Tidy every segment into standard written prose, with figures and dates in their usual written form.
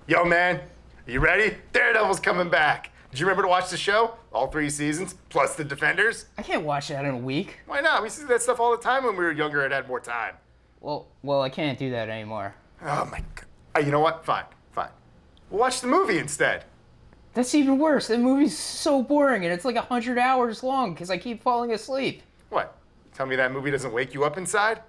Yo, man, you ready? Daredevil's coming back. Did you remember to watch the show? All 3 seasons, plus the Defenders? I can't watch that in a week. Why not? We see that stuff all the time when we were younger and had more time. Well, I can't do that anymore. Oh, my God. You know what? Fine. We'll watch the movie instead. That's even worse. That movie's so boring, and it's like 100 hours long because I keep falling asleep. What? Tell me that movie doesn't wake you up inside?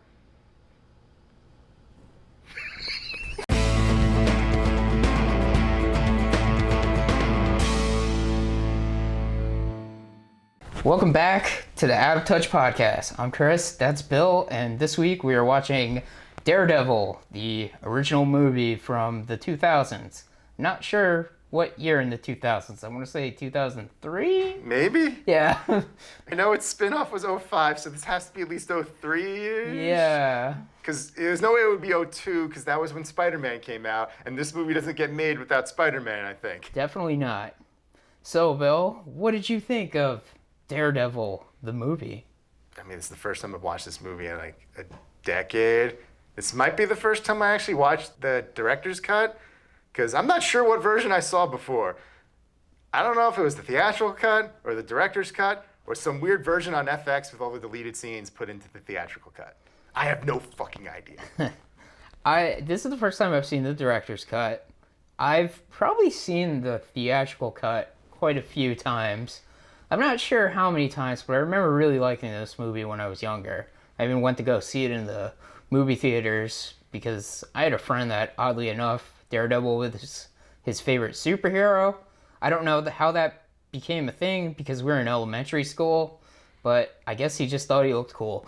Welcome back to the Out of Touch podcast. I'm Chris, that's Bill, and this week we are watching Daredevil, the original movie from the 2000s. Not sure what year in the 2000s. I want to say 2003? Maybe? Yeah. I know its spin-off was 05, so this has to be at least 03-ish? Yeah. Because there's no way it would be 02, because that was when Spider-Man came out, and this movie doesn't get made without Spider-Man, I think. Definitely not. So, Bill, what did you think of Daredevil, the movie? I mean, it's the first time I've watched this movie in like a decade. This might be the first time I actually watched the director's cut, because I'm not sure what version I saw before. I don't know if it was the theatrical cut or the director's cut or some weird version on FX with all the deleted scenes put into the theatrical cut. I have no fucking idea. This is the first time I've seen the director's cut. I've probably seen the theatrical cut quite a few times. I'm not sure how many times, but I remember really liking this movie when I was younger. I even went to go see it in the movie theaters because I had a friend that, oddly enough, Daredevil was his favorite superhero. I don't know how that became a thing because we were in elementary school, but I guess he just thought he looked cool.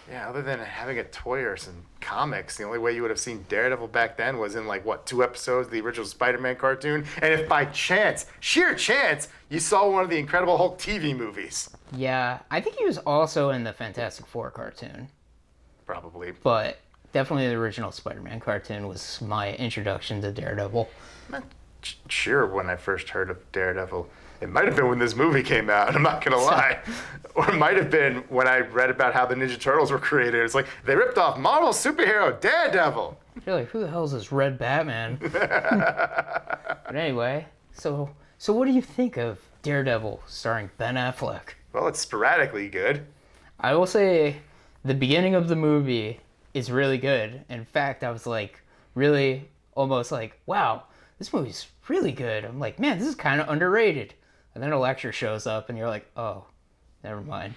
Yeah, other than having a toy or some comics, the only way you would have seen Daredevil back then was in 2 episodes of the original Spider-Man cartoon. And if by chance, sheer chance, you saw one of the Incredible Hulk TV movies. Yeah, I think he was also in the Fantastic Four cartoon. Probably. But definitely the original Spider-Man cartoon was my introduction to Daredevil. I'm not sure when I first heard of Daredevil. It might have been when this movie came out, I'm not going to lie. Or it might have been when I read about how the Ninja Turtles were created. It's like, they ripped off Marvel superhero Daredevil. You're like, who the hell is this Red Batman? But anyway, so what do you think of Daredevil starring Ben Affleck? Well, it's sporadically good. I will say the beginning of the movie is really good. In fact, I was really almost wow, this movie's really good. I'm like, man, this is kind of underrated. And then a lecture shows up and you're like, oh, never mind.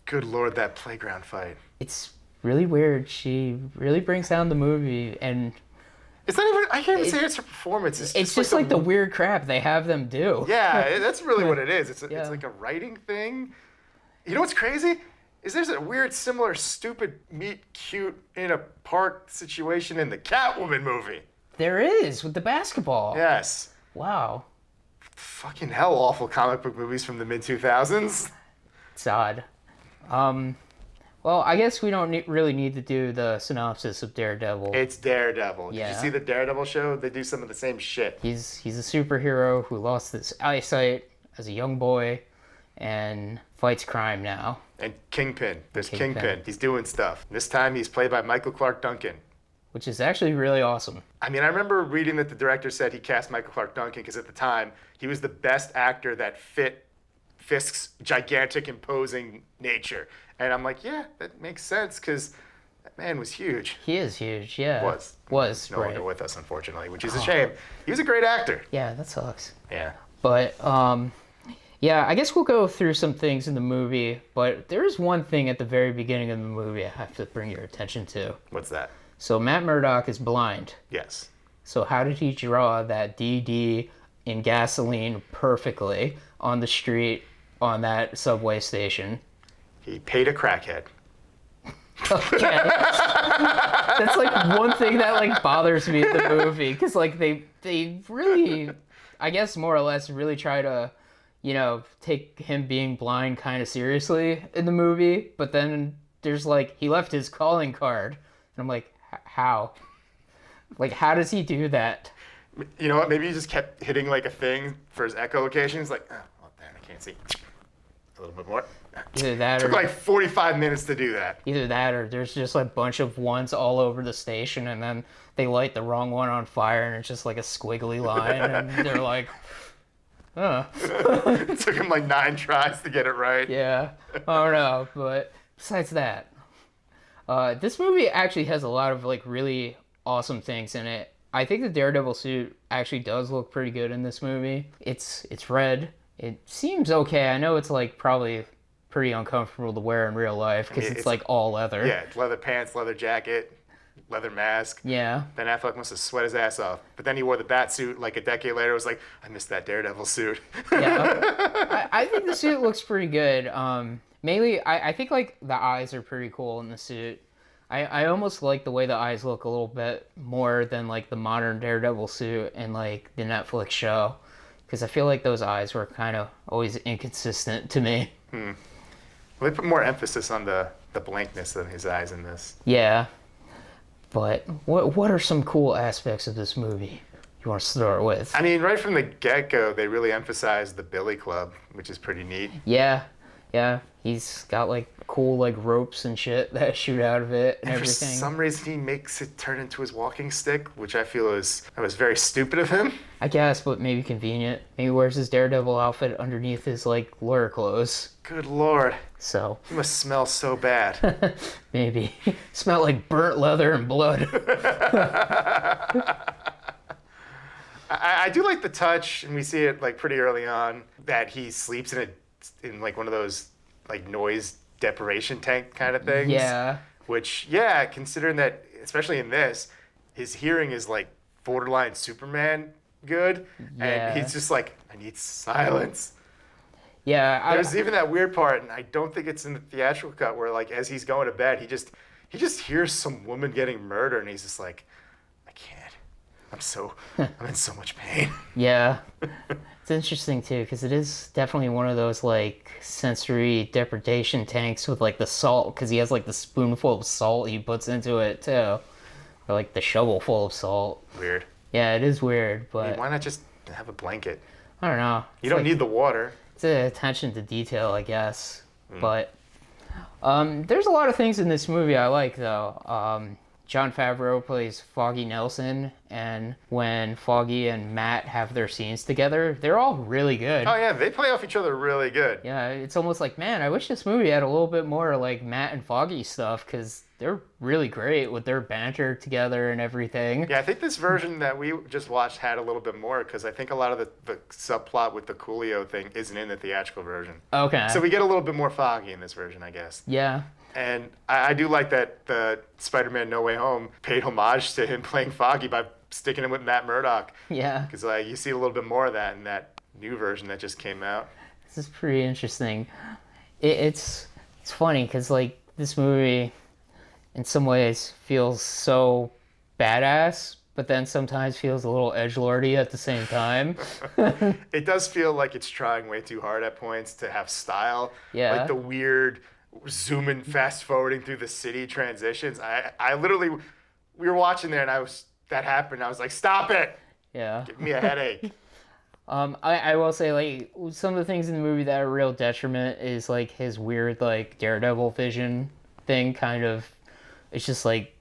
Good Lord, that playground fight. It's really weird. She really brings down the movie, and it's not even, I can't even say it's her performance. It's just like the weird crap they have them do. Yeah, that's really what it is. It's like a writing thing. You know what's crazy? Is there's a weird, similar, stupid, meet cute in a park situation in the Catwoman movie. There is, with the basketball. Yes. Wow. Fucking hell, awful comic book movies from the mid-2000s. It's odd. Well, I guess we don't really need to do the synopsis of Daredevil. It's Daredevil. Yeah. Did you see the Daredevil show? They do some of the same shit. He's a superhero who lost his eyesight as a young boy and fights crime now. And Kingpin. There's Kingpin. He's doing stuff. This time he's played by Michael Clark Duncan. Which is actually really awesome. I mean, I remember reading that the director said he cast Michael Clark Duncan because at the time he was the best actor that fit Fisk's gigantic, imposing nature. And I'm like, yeah, that makes sense because that man was huge. He is huge, yeah. Was. He's no longer with us, unfortunately, which is a shame. He was a great actor. Yeah, that sucks. Yeah. But, yeah, I guess we'll go through some things in the movie, but there is one thing at the very beginning of the movie I have to bring your attention to. What's that? So Matt Murdock is blind. Yes. So how did he draw that DD in gasoline perfectly on the street on that subway station? He paid a crackhead. Okay. That's one thing that bothers me in the movie because they really, I guess more or less really try to, take him being blind kind of seriously in the movie, but then there's he left his calling card and I'm like, how? How does he do that? You know what? Maybe he just kept hitting a thing for his echolocation. He's like, oh, well, damn, I can't see. A little bit more. Either that Took or like 45 minutes to do that. either that or there's just like a bunch of ones all over the station, and then they light the wrong one on fire, and it's just like a squiggly line, and they're like, It took him like 9 tries to get it right. yeah, I don't know. But besides that, this movie actually has a lot of like really awesome things in it. I think the Daredevil suit actually does look pretty good in this movie. It's red. It seems okay. I know it's like probably pretty uncomfortable to wear in real life because it's like all leather. Yeah, it's leather pants, leather jacket, leather mask. Yeah. Ben Affleck must have sweat his ass off. But then he wore the bat suit like a decade later. It was like, I missed that Daredevil suit. Yeah. I think the suit looks pretty good. Mainly, I think like the eyes are pretty cool in the suit. I almost like the way the eyes look a little bit more than like the modern Daredevil suit and like the Netflix show. Because I feel like those eyes were kind of always inconsistent to me. Well, they put more emphasis on the blankness of his eyes in this. Yeah. But what are some cool aspects of this movie you want to start with? I mean, right from the get-go, they really emphasized the Billy Club, which is pretty neat. Yeah. He's got like cool like ropes and shit that shoot out of it and everything. For some reason, he makes it turn into his walking stick, which I feel was very stupid of him. I guess, but maybe convenient. Maybe wears his Daredevil outfit underneath his like lawyer clothes. Good lord, So he must smell so bad. maybe smell like burnt leather and blood. I do like the touch, and we see it like pretty early on that he sleeps in like one of those like noise deprivation tank kind of things. Yeah. Which, yeah, considering that, especially in this, his hearing is like borderline Superman good, Yeah. and he's just like, I need silence. Yeah. There's even that weird part, and I don't think it's in the theatrical cut, where like as he's going to bed, he just hears some woman getting murdered, and he's just like, I can't. I'm in so much pain. Yeah. It's interesting too because it is definitely one of those like sensory deprivation tanks with like the salt because he has like the spoonful of salt he puts into it too, or like the shovel full of salt. Weird. Yeah, it is weird, I but mean, why not just have a blanket? I don't know. You don't need the water. It's attention to detail, I guess. But there's a lot of things in this movie I like though. Jon Favreau plays Foggy Nelson, and when Foggy and Matt have their scenes together, they're all really good. Oh yeah, they play off each other really good. Yeah, it's almost like, man, I wish this movie had a little bit more like Matt and Foggy stuff, because they're really great with their banter together and everything. Yeah, I think this version that we just watched had a little bit more, because I think a lot of the subplot with the Coolio thing isn't in the theatrical version. Okay. So we get a little bit more Foggy in this version, I guess. Yeah. And I do like that the Spider-Man No Way Home paid homage to him playing Foggy by sticking him with Matt Murdock. Yeah. Because you see a little bit more of that in that new version that just came out. This is pretty interesting. It's funny because like this movie, in some ways, feels so badass, but then sometimes feels a little edgelordy at the same time. It does feel like it's trying way too hard at points to have style. Yeah. Like the weird zooming, fast forwarding through the city transitions. I literally, we were watching there and that happened. I was like, stop it. Yeah. Give me a headache. I will say, like, some of the things in the movie that are a real detriment is, like, his weird, like, Daredevil vision thing kind of, it's just, like,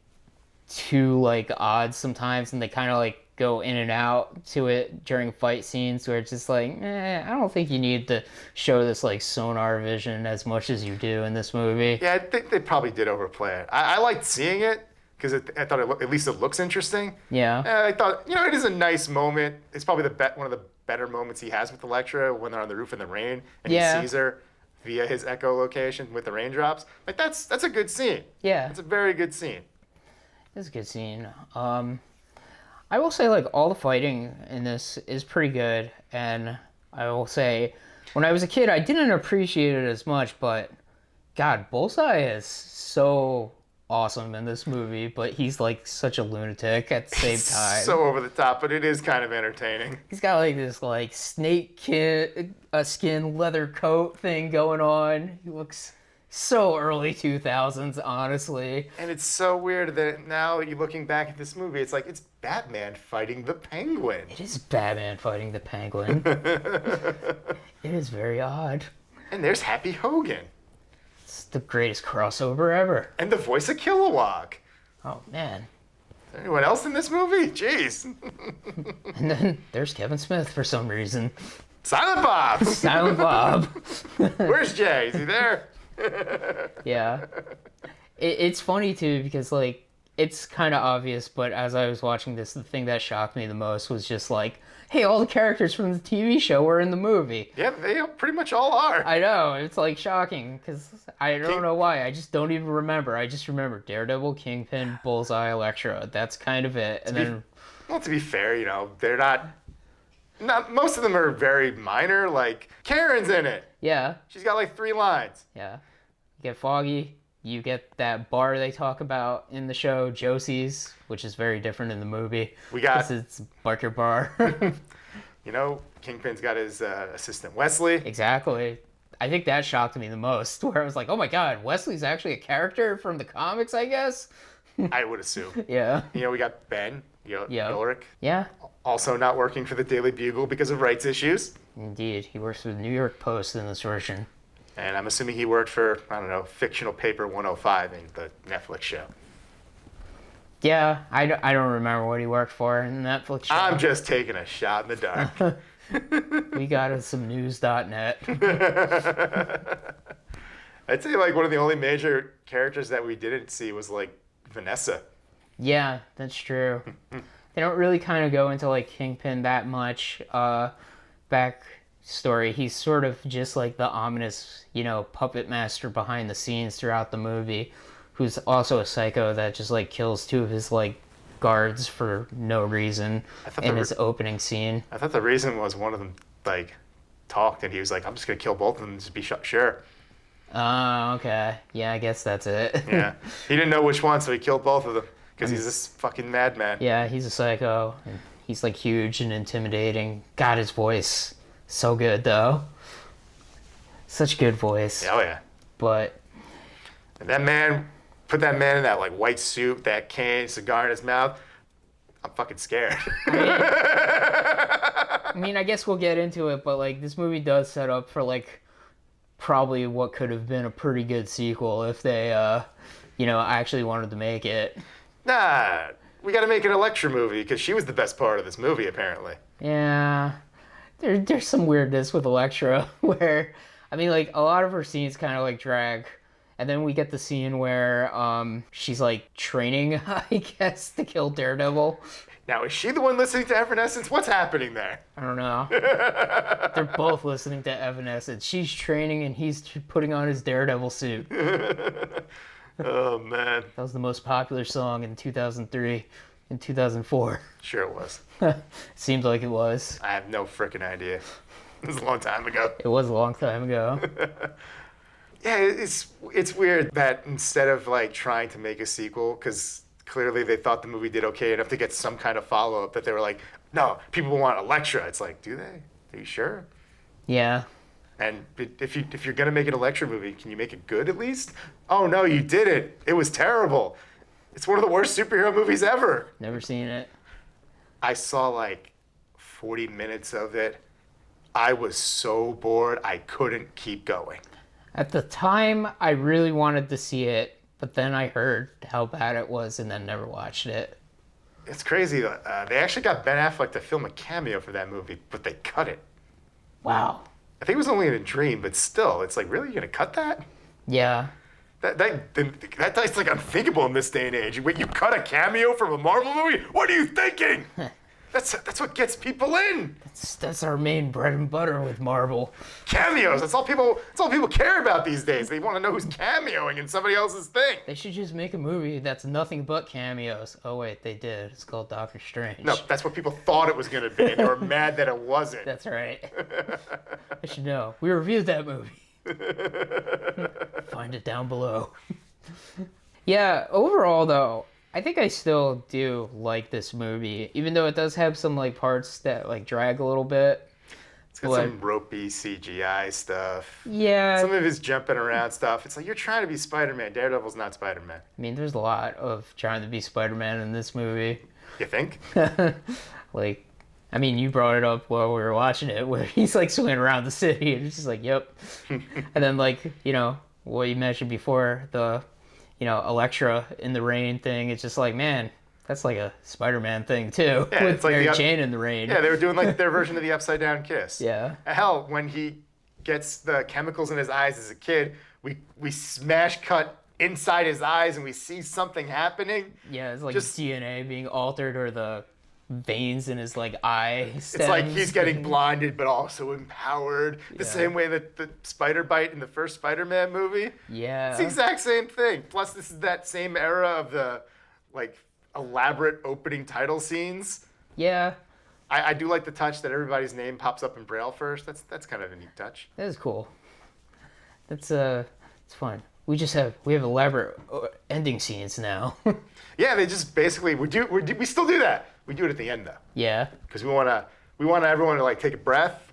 too, like, odd sometimes, and they kind of, like, go in and out to it during fight scenes where it's just like, I don't think you need to show this, like, sonar vision as much as you do in this movie. Yeah, I think they probably did overplay it. I liked seeing it because I thought at least it looks interesting. Yeah. I thought, it is a nice moment. It's probably one of the better moments he has with Elektra when they're on the roof in the rain and he sees her via his echolocation with the raindrops. Like, that's a good scene. Yeah. It's a very good scene. It's a good scene. I will say, like, all the fighting in this is pretty good, and I will say, when I was a kid, I didn't appreciate it as much, but, God, Bullseye is so awesome in this movie, but he's, like, such a lunatic at the same time. So over the top, but it is kind of entertaining. He's got, like, this, like, snake skin leather coat thing going on. He looks so early 2000s, honestly. And it's so weird that now you're looking back at this movie, it's like, it's Batman fighting the Penguin. It is Batman fighting the Penguin. It is very odd. And there's Happy Hogan. It's the greatest crossover ever. And the voice of Kilowog. Oh, man. Is there anyone else in this movie? Jeez. And then there's Kevin Smith for some reason. Silent Bob! Silent Bob. Where's Jay? Is he there? Yeah. It's funny, too, because, like, it's kind of obvious, but as I was watching this, the thing that shocked me the most was just like, hey, all the characters from the TV show were in the movie. Yeah, they pretty much all are. I know, it's like shocking, because I don't know why, I just don't even remember. I just remember Daredevil, Kingpin, Bullseye, Elektra. That's kind of it. And then... Well, to be fair, you know, they're not... Most of them are very minor, like, Karen's in it. Yeah. She's got like 3 lines. Yeah. You get Foggy. You get that bar they talk about in the show, Josie's, which is very different in the movie. We got... It's Barker Bar. You know, Kingpin's got his assistant Wesley. Exactly. I think that shocked me the most, where I was like, oh my god, Wesley's actually a character from the comics, I guess? I would assume. Yeah. You know, we got Ben Ulrich. Yeah. Also not working for the Daily Bugle because of rights issues. Indeed. He works for the New York Post in this version. And I'm assuming he worked for, I don't know, Fictional Paper 105 in the Netflix show. Yeah, I don't remember what he worked for in the Netflix show. I'm just taking a shot in the dark. We got us some news.net. I'd say, like, one of the only major characters that we didn't see was, like, Vanessa. Yeah, that's true. They don't really kind of go into, like, Kingpin that much. Backstory, he's sort of just, like, the ominous, you know, puppet master behind the scenes throughout the movie, who's also a psycho that just, like, kills 2 of his, like, guards for no reason in his opening scene. I thought the reason was one of them, like, talked, and he was like, I'm just going to kill both of them just be sure. Oh, okay. Yeah, I guess that's it. Yeah. He didn't know which one, so he killed both of them. Because he's this fucking madman. Yeah, he's a psycho. And he's, like, huge and intimidating. God, his voice. So good, though. Such good voice. Oh, yeah. But... And that man... Put that man in that, like, white suit, that cane, cigar in his mouth. I'm fucking scared. I mean, I guess we'll get into it, but, like, this movie does set up for, like, probably what could have been a pretty good sequel if they, you know, actually wanted to make it. Nah, we gotta make an Elektra movie, because she was the best part of this movie, apparently. Yeah. There's some weirdness with Elektra, where, I mean, like, a lot of her scenes kind of, like, drag. And then we get the scene where she's, like, training, I guess, to kill Daredevil. Now, is she the one listening to Evanescence? What's happening there? I don't know. They're both listening to Evanescence. She's training and he's putting on his Daredevil suit. Oh, man. That was the most popular song in 2003 and 2004. Sure it was. Seems like it was. I have no freaking idea. It was a long time ago. It was a long time ago. Yeah, it's weird that instead of, like, trying to make a sequel, because clearly they thought the movie did okay enough to get some kind of follow-up, that they were like, no, people want Elektra. It's like, do they? Are you sure? Yeah. And if you're going to make an Elektra movie, can you make it good at least? Oh, no, you didn't. It was terrible. It's one of the worst superhero movies ever. Never seen it. I saw, like, 40 minutes of it. I was so bored, I couldn't keep going. At the time, I really wanted to see it, but then I heard how bad it was and then never watched it. It's crazy. They actually got Ben Affleck to film a cameo for that movie, but they cut it. Wow. I think it was only in a dream, but still, it's like, really? You're going to cut that? Yeah. That's like unthinkable in this day and age. Wait, you cut a cameo from a Marvel movie? What are you thinking? That's what gets people in. That's our main bread and butter with Marvel. Cameos. That's all people care about these days. They want to know who's cameoing in somebody else's thing. They should just make a movie that's nothing but cameos. Oh wait, they did. It's called Doctor Strange. No, that's what people thought it was going to be. And they were mad that it wasn't. That's right. I should know. We reviewed that movie. Find it down below. Yeah, overall though, I think I still do like this movie, even though it does have some, like, parts that, like, drag a little bit. It's got some ropey CGI stuff. Yeah. Some of his jumping around stuff. It's like, you're trying to be Spider-Man. Daredevil's not Spider-Man. I mean, there's a lot of trying to be Spider-Man in this movie. You think? Like, I mean, you brought it up while we were watching it, where he's, like, swinging around the city, and it's just like, yep. And then, like, you know, what you mentioned before, the, Elektra in the rain thing. It's just like, man, that's like a Spider-Man thing too, Yeah, with it's like Mary Jane in the rain. Yeah, they were doing like their version of the upside down kiss. Yeah. Hell, when he gets the chemicals in his eyes as a kid, we smash cut inside his eyes and we see something happening. Yeah, it's like Just- DNA being altered, or the veins in his like eye stems. It's like he's getting blinded but also empowered. The Yeah. same way that the spider bite in the first Spider-Man movie. Yeah. It's the exact same thing. Plus, this is that same era of the like elaborate opening title scenes. Yeah, I do like the touch that everybody's name pops up in Braille first. That's kind of a neat touch. that is cool. That's it's fun. We have elaborate ending scenes now. Yeah, they just basically we still do that. We do it at the end though, Yeah. because we want everyone to like take a breath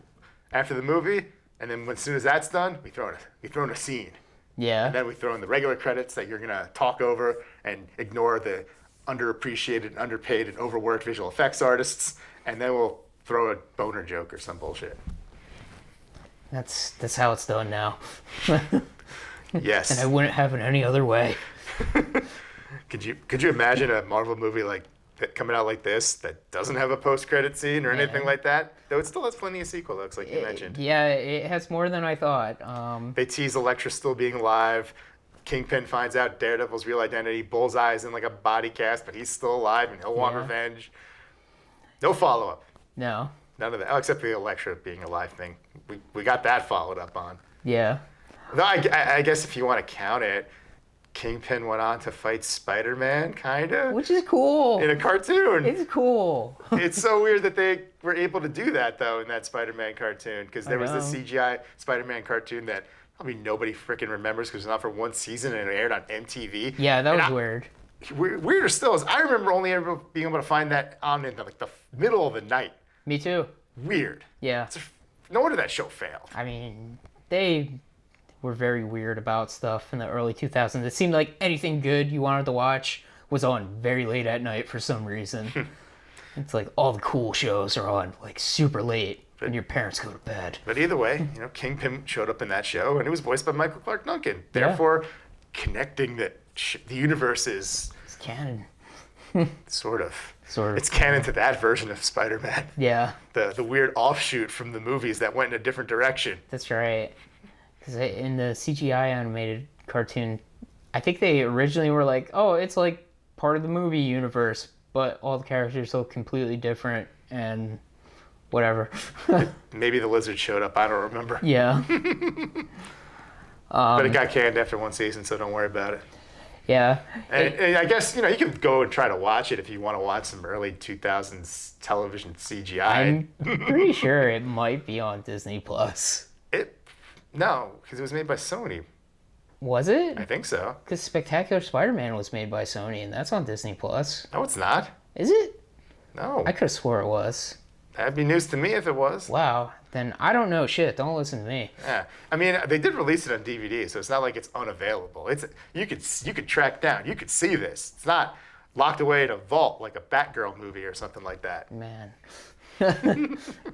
after the movie, and then as soon as that's done, we throw in a scene. Yeah. And then we throw in the regular credits that you're gonna talk over and ignore the underappreciated, and underpaid, and overworked visual effects artists, and then we'll throw a boner joke or some bullshit. That's how it's done now. Yes. And I wouldn't have it any other way. Could you imagine a Marvel movie like that coming out like this that doesn't have a post-credit scene or anything like that? Though it still has plenty of sequel looks, like you mentioned. Yeah, it has more than I thought. They tease Elektra still being alive. Kingpin finds out Daredevil's real identity. Bullseye's in like a body cast, but he's still alive and he'll want Yeah. revenge. No follow-up. No. None of that. Oh, except the Elektra being alive thing. We got that followed up on. Yeah. Though I guess if you want to count it, Kingpin went on to fight Spider-Man, kind of, Which is cool. in a cartoon. It's cool. It's so weird that they were able to do that, though, in that Spider-Man cartoon, because there was this know. CGI Spider-Man cartoon that probably nobody freaking remembers because it was not for one season and it aired on MTV. Yeah, that And was weird. Weirder still is I remember only ever being able to find that on in the middle of the night. Me too. Weird. Yeah. No wonder that show failed. I mean, they were very weird about stuff in the early 2000s. It seemed like anything good you wanted to watch was on very late at night for some reason. It's like all the cool shows are on like super late when your parents go to bed. But either way, Kingpin showed up in that show, and it was voiced by Michael Clark Duncan. Therefore, connecting the universes, It's canon. sort of. Sort of. It's canon to that version of Spider-Man. Yeah, The weird offshoot from the movies that went in a different direction. that's right. Because in the CGI animated cartoon, I think they originally were like, oh, it's like part of the movie universe, but all the characters look completely different and whatever. Maybe the lizard showed up. I don't remember. Yeah. But it got canned after one season, so don't worry about it. Yeah. And I guess, you can go and try to watch it if you want to watch some early 2000s television CGI. I'm pretty sure it might be on Disney Plus. No, because it was made by Sony. Was it? I think so. Because Spectacular Spider-Man was made by Sony, and that's on Disney Plus. No, it's not. Is it? No. I could have swore it was. That'd be news to me if it was. Wow. Then I don't know shit. Don't listen to me. Yeah. I mean, they did release it on DVD, so it's not like it's unavailable. You could track down. You could see this. It's not locked away in a vault like a Batgirl movie or something like that. Man.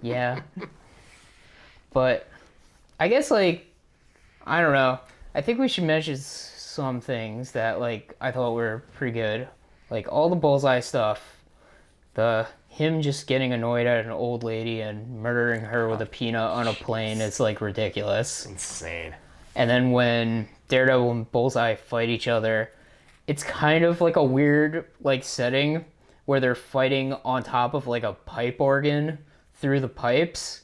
Yeah. But I guess, I don't know. I think we should mention some things that, I thought were pretty good. Like, all the Bullseye stuff. Him just getting annoyed at an old lady and murdering her with a peanut on a plane is, ridiculous. Insane. And then when Daredevil and Bullseye fight each other, it's kind of like a weird, setting where they're fighting on top of, a pipe organ through the pipes.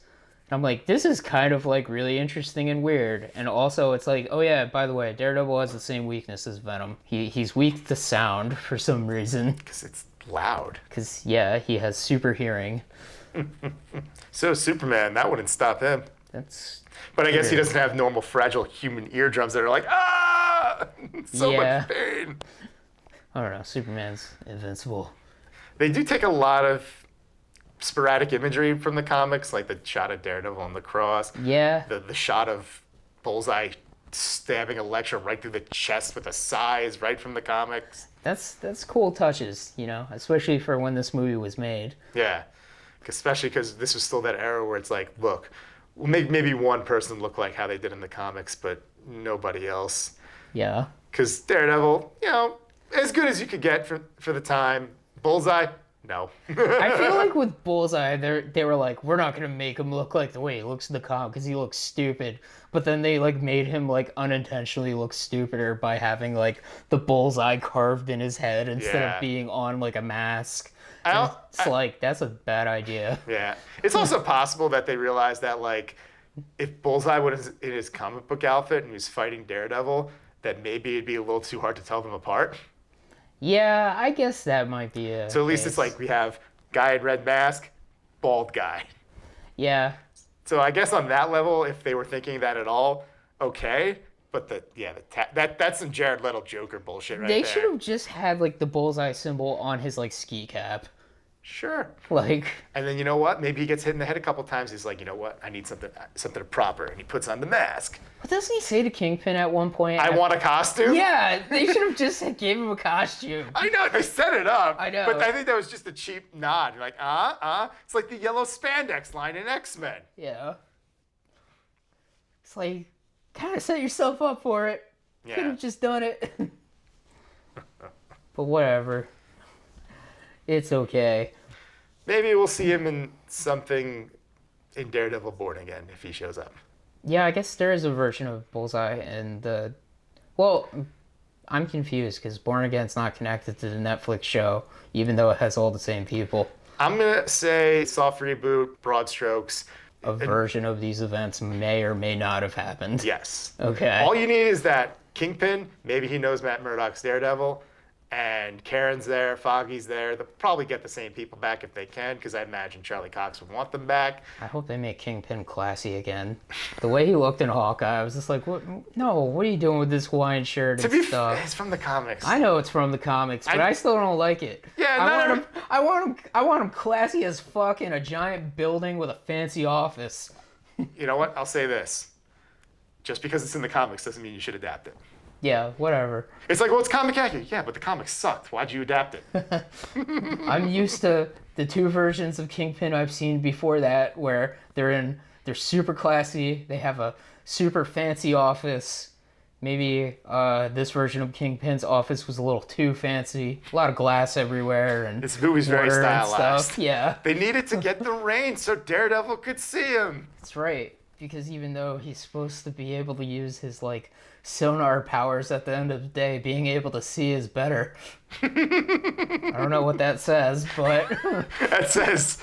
I'm like, this is kind of really interesting and weird. And also it's like, oh yeah, by the way, Daredevil has the same weakness as Venom. He's weak to sound for some reason. Because it's loud. Because, yeah, he has super hearing. So Superman, that wouldn't stop him. That's But I guess he doesn't have normal fragile human eardrums that are like, ah! So Yeah. much pain. I don't know, Superman's invincible. They do take a lot of sporadic imagery from the comics, like the shot of Daredevil on the cross, Yeah. the shot of Bullseye stabbing Elektra right through the chest with a size right from the comics. That's cool touches, especially for when this movie was made. Yeah, especially because this was still that era where it's like, look, maybe one person looked like how they did in the comics, but nobody else. Yeah. Because Daredevil, as good as you could get for the time. Bullseye, no. I feel like with Bullseye, they were like, we're not gonna make him look like the way he looks in the comic because he looks stupid. But then they like made him like unintentionally look stupider by having like the bullseye carved in his head instead Yeah. of being on like a mask. I- Like that's a bad idea. Yeah. It's also possible that they realized that, like, if Bullseye was in his comic book outfit and he was fighting Daredevil, that maybe it'd be a little too hard to tell them apart. Yeah, I guess that might be a So at least case. it's like we have guy in red mask, bald guy. Yeah. So I guess on that level, if they were thinking that at all, okay. But that's some Jared Leto Joker bullshit right They there. should have just had like the bullseye symbol on his like ski cap. Sure. Like, And then you know what? Maybe he gets hit in the head a couple times. He's like, you know what? I need something proper, and he puts on the mask. what doesn't he say to Kingpin at one point? I want a costume. Yeah, they should have just gave him a costume. I know they set it up. I know. But I think that was just a cheap nod. You're like, It's like the yellow spandex line in X-Men. Yeah. It's like, kind of set yourself up for it. Could Yeah. have just done it. But whatever. It's okay. Maybe we'll see him in something in Daredevil Born Again if he shows up. Yeah, I guess there is a version of Bullseye in the... Well, I'm confused because Born Again's not connected to the Netflix show, even though it has all the same people. I'm gonna say soft reboot, broad strokes. A version of these events may or may not have happened. Yes. Okay. All you need is that Kingpin, maybe he knows Matt Murdock's Daredevil, and Karen's there, Foggy's there. They'll probably get the same people back if they can, because I imagine Charlie Cox would want them back. I hope they make Kingpin classy again. The way he looked in Hawkeye, I was just like, "What? No, what are you doing with this Hawaiian shirt To and be stuff?" fair, it's from the comics. I know it's from the comics, but I still don't like it. Yeah, I want him classy as fuck in a giant building with a fancy office. You know what? I'll say this. Just because it's in the comics doesn't mean you should adapt it. Yeah, whatever. It's like, well, it's comic accurate. Yeah, but the comics sucked. Why'd you adapt it? I'm used to the two versions of Kingpin I've seen before that, where they're super classy. They have a super fancy office. Maybe this version of Kingpin's office was a little too fancy. A lot of glass everywhere and This movie's very water and stylized. stuff. Yeah, They needed to get the rain so Daredevil could see him. that's right. Because even though he's supposed to be able to use his like sonar powers at the end of the day, being able to see is better. I don't know what that says, but That says,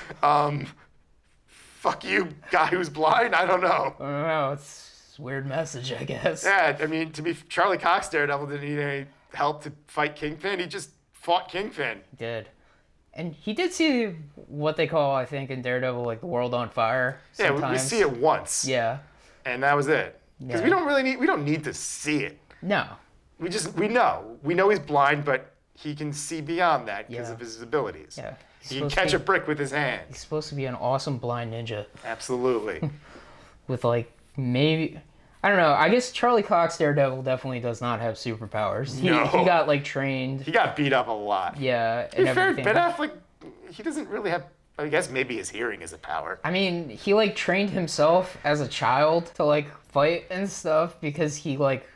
fuck you, guy who's blind? I don't know. I don't know. It's a weird message, I guess. Yeah, I mean, Charlie Cox Daredevil didn't need any help to fight Kingpin. He just fought Kingpin. Did. And he did see what they call, I think, in Daredevil, like the world on fire. Yeah, Sometimes. we see it once. Yeah. And that was it. Because Yeah. we don't need to see it. No. We know he's blind, but he can see beyond that because Yeah. of his abilities. Yeah. He can catch a brick with his hands. He's supposed to be an awesome blind ninja Absolutely. with like maybe I don't know. I guess Charlie Cox Daredevil definitely does not have superpowers. He got like trained. He got beat up a lot. Yeah. To be And fair, everything. Ben Affleck, he doesn't really have. I guess maybe his hearing is a power. I mean, he like trained himself as a child to like fight and stuff because he like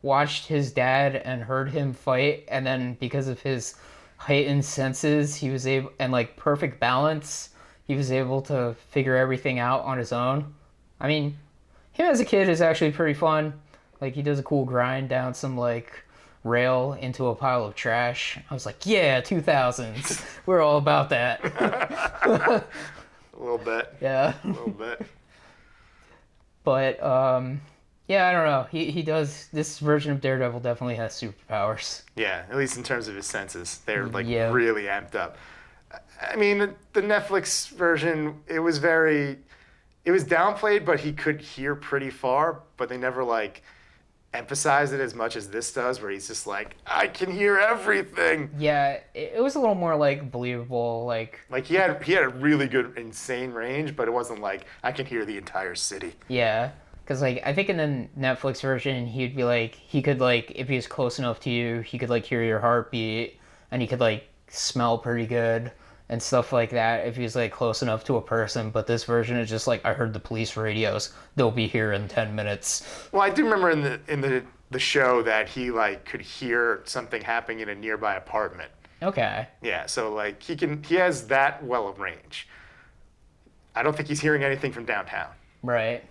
watched his dad and heard him fight, and then because of his heightened senses, he was able and like perfect balance, he was able to figure everything out on his own. I mean, him as a kid is actually pretty fun. Like he does a cool grind down some like rail into a pile of trash. I was like, yeah, 2000s. We're all about that. A little bit. Yeah. A little bit. But yeah, I don't know. He does. This version of Daredevil definitely has superpowers. Yeah, at least in terms of his senses, they're like Yeah. really amped up. I mean, the Netflix version, it was downplayed, but he could hear pretty far. But they never like emphasized it as much as this does, where he's just like, I can hear everything. Yeah, it was a little more like believable. Like Like he had a really good insane range, but it wasn't like I can hear the entire city. yeah, because like I think in the Netflix version he'd be like he could like if he was close enough to you he could like hear your heartbeat and he could like smell pretty good and stuff like that if he's like close enough to a person. But this version is just like, I heard the police radios. They'll be here in 10 minutes. Well, I do remember in the show that he like could hear something happening in a nearby apartment. Okay. Yeah, so like he has that well of range. I don't think he's hearing anything from downtown. Right.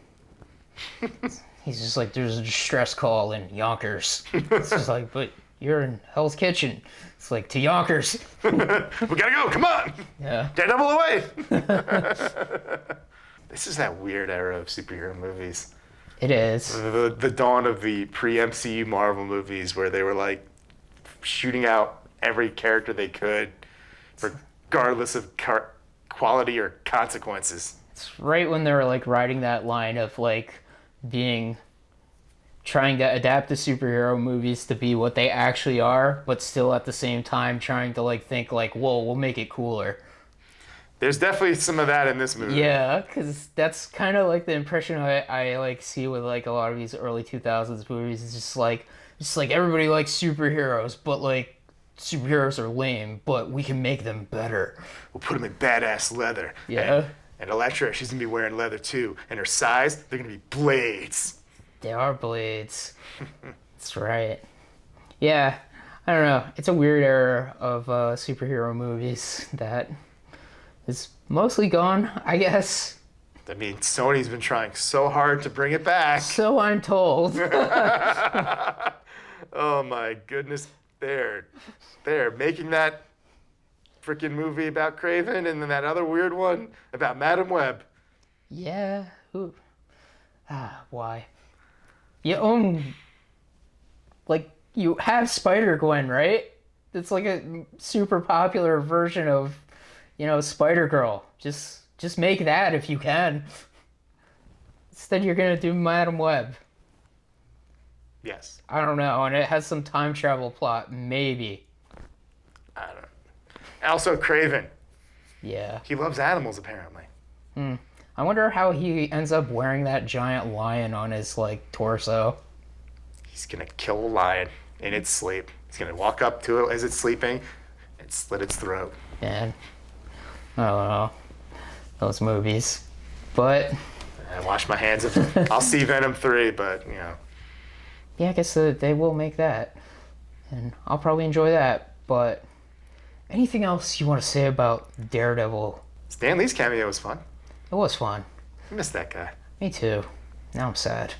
He's just like, there's a distress call in Yonkers. It's just like, but you're in Hell's Kitchen. It's like, to Yonkers. We gotta go, come on! Yeah. Daredevil away! This is that weird era of superhero movies. It is. The dawn of the pre-MCU Marvel movies where they were like shooting out every character they could, regardless of quality or consequences. It's right when they were like riding that line of like trying to adapt the superhero movies to be what they actually are, but still at the same time trying to like think like, whoa, we'll make it cooler. There's definitely some of that in this movie. Yeah, because that's kind of like the impression I like see with like a lot of these early 2000s movies. It's just like everybody likes superheroes, but like superheroes are lame, but we can make them better. We'll put them in badass leather. Yeah. And Elektra, she's gonna be wearing leather too. And her size, they're gonna be blades. They are blades. That's right. Yeah, I don't know. It's a weird era of superhero movies that is mostly gone, I guess. I mean, Sony's been trying so hard to bring it back. So I'm told. Oh my goodness, they're making that freaking movie about Craven, and then that other weird one about Madam Web. Yeah. Who? Why? You own, like, you have Spider-Gwen, right? It's like a super popular version of, Spider-Girl. Just make that if you can. Instead, you're gonna do Madam Web. Yes. I don't know, and it has some time travel plot, maybe. I don't know. Also, Craven. Yeah. He loves animals, apparently. I wonder how he ends up wearing that giant lion on his, like, torso. He's gonna kill a lion in its sleep. He's gonna walk up to it as it's sleeping and slit its throat. Man. I don't know. Those movies. But... I wash my hands of it. I'll see Venom 3, but, yeah, I guess they will make that. And I'll probably enjoy that. But anything else you want to say about Daredevil? Stan Lee's cameo was fun. It was fun. I miss that guy. Me too. Now I'm sad.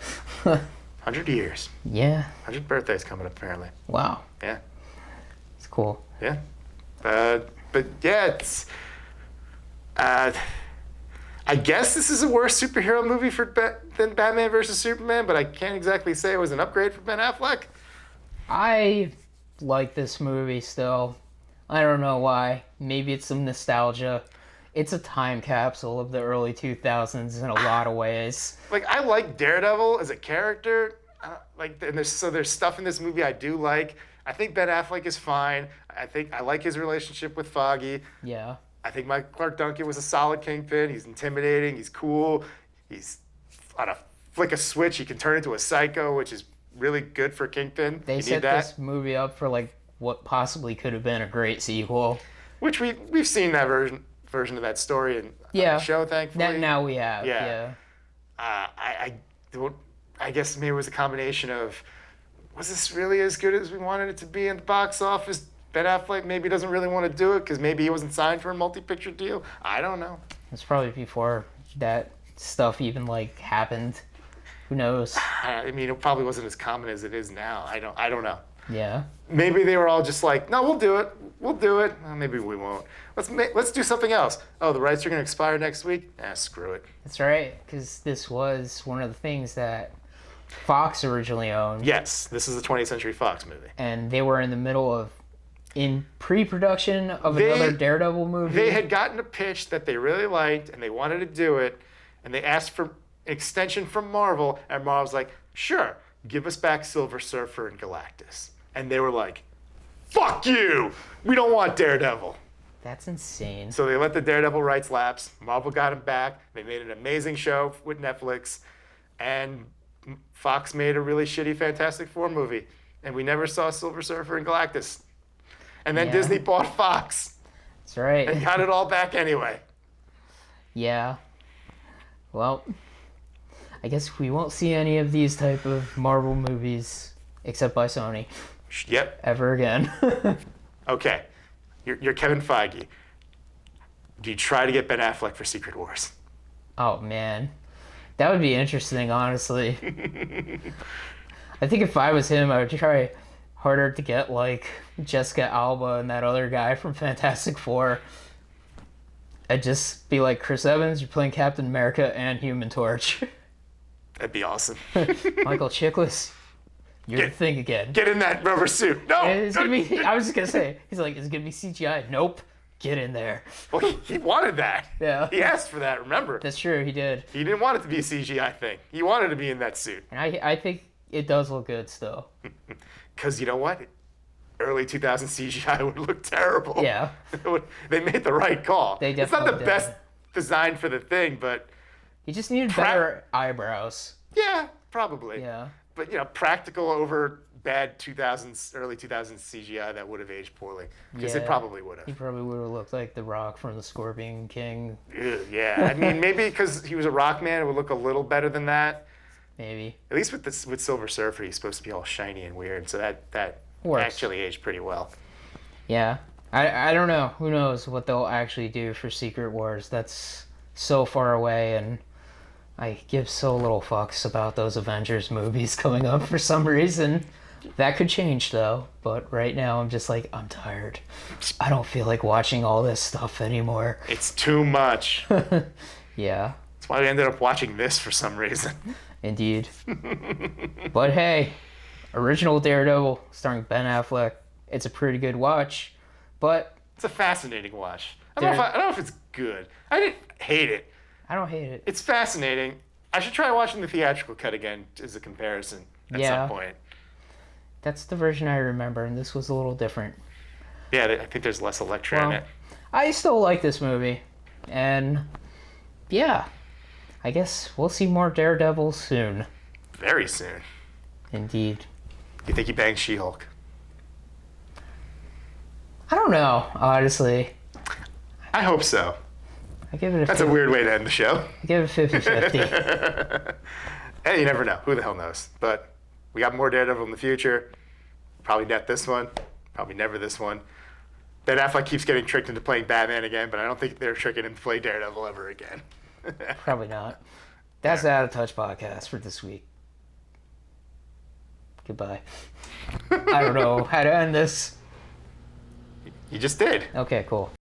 100 years. Yeah. 100th birthday's coming up, apparently. Wow. Yeah. It's cool. Yeah. But yeah, it's... I guess this is a worse superhero movie than Batman vs. Superman, but I can't exactly say it was an upgrade for Ben Affleck. I like this movie still. I don't know why. Maybe it's some nostalgia. It's a time capsule of the early 2000s in a lot of ways. Like, I like Daredevil as a character. And there's stuff in this movie I do like. I think Ben Affleck is fine. I like his relationship with Foggy. Yeah. I think Michael Clark Duncan was a solid Kingpin. He's intimidating. He's cool. He's on a flick a switch. He can turn into a psycho, which is really good for Kingpin. They set this movie up for like what possibly could have been a great sequel. Which we've seen that version of that story in the show, thankfully. Now we have. Yeah. I guess maybe it was a combination of, was this really as good as we wanted it to be in the box office? Ben Affleck maybe doesn't really want to do it because maybe he wasn't signed for a multi-picture deal. I don't know. It's probably before that stuff even like happened. Who knows? I mean, it probably wasn't as common as it is now. I don't know. Yeah. Maybe they were all just like, no, we'll do it. We'll do it. Well, maybe we won't. Let's do something else. Oh, the rights are going to expire next week? Screw it. That's right, because this was one of the things that Fox originally owned. Yes, this is a 20th Century Fox movie. And they were in the middle of in pre-production of another Daredevil movie. They had gotten a pitch that they really liked, and they wanted to do it, and they asked for extension from Marvel, and Marvel's like, sure, give us back Silver Surfer and Galactus. And they were like, fuck you! We don't want Daredevil. That's insane. So they let the Daredevil rights lapse. Marvel got him back. They made an amazing show with Netflix, and Fox made a really shitty Fantastic Four movie. And we never saw Silver Surfer and Galactus. And then Disney bought Fox. That's right. And got it all back anyway. Yeah. Well, I guess we won't see any of these type of Marvel movies except by Sony Yep. ever again. Okay. You're Kevin Feige. Do you try to get Ben Affleck for Secret Wars? Oh man, that would be interesting, honestly. I think if I was him, I would try harder to get like Jessica Alba and that other guy from Fantastic Four. I'd just be like, Chris Evans, you're playing Captain America and Human Torch. That'd be awesome. Michael Chiklis, you're the thing again. Get in that rubber suit. No! It's gonna be, I was just gonna say, he's like, is it gonna be CGI? Nope. Get in there. Well, he wanted that. Yeah. He asked for that, remember? That's true, he did. He didn't want it to be a CGI thing. He wanted to be in that suit. And I think it does look good still. Because you know what? Early 2000 CGI would look terrible. Yeah. They made the right call. They It's not the definitely did. best design for the thing, but He just needed better eyebrows. yeah, probably. Yeah. But, practical over bad 2000s, early 2000s CGI that would have aged poorly. Because it Yeah. probably would He have. probably would have looked like The Rock from the Scorpion King, Yeah. I mean, maybe because he was a rock man, it would look a little better than that. maybe. At least with Silver Surfer, he's supposed to be all shiny and weird. So that Works. actually aged pretty well. Yeah. I don't know. Who knows what they'll actually do for Secret Wars. That's so far away, and I give so little fucks about those Avengers movies coming up for some reason. That could change, though. But right now, I'm just like, I'm tired. I don't feel like watching all this stuff anymore. It's too much. Yeah, That's why we ended up watching this for some reason. indeed. But hey, original Daredevil starring Ben Affleck. It's a pretty good watch. But It's a fascinating watch. I don't know if it's good. I didn't hate it. I don't hate it. It's fascinating. I should try watching the theatrical cut again as a comparison at Yeah. some point. That's the version I remember, and this was a little different. Yeah, I think there's less Elektra in Well, it. I still like this movie. And yeah, I guess we'll see more Daredevil soon. Very soon. Indeed. You think he bangs She-Hulk? I don't know, honestly. I hope so. I give it a That's a weird way to end the show. I give it 50-50. Hey, you never know. Who the hell knows? But we got more Daredevil in the future. Probably not this one. Probably never this one. Ben Affleck keeps getting tricked into playing Batman again, but I don't think they're tricking him to play Daredevil ever again. Probably not. That's the Out of Touch podcast for this week. Goodbye. I don't know how to end this. You just did. Okay, cool.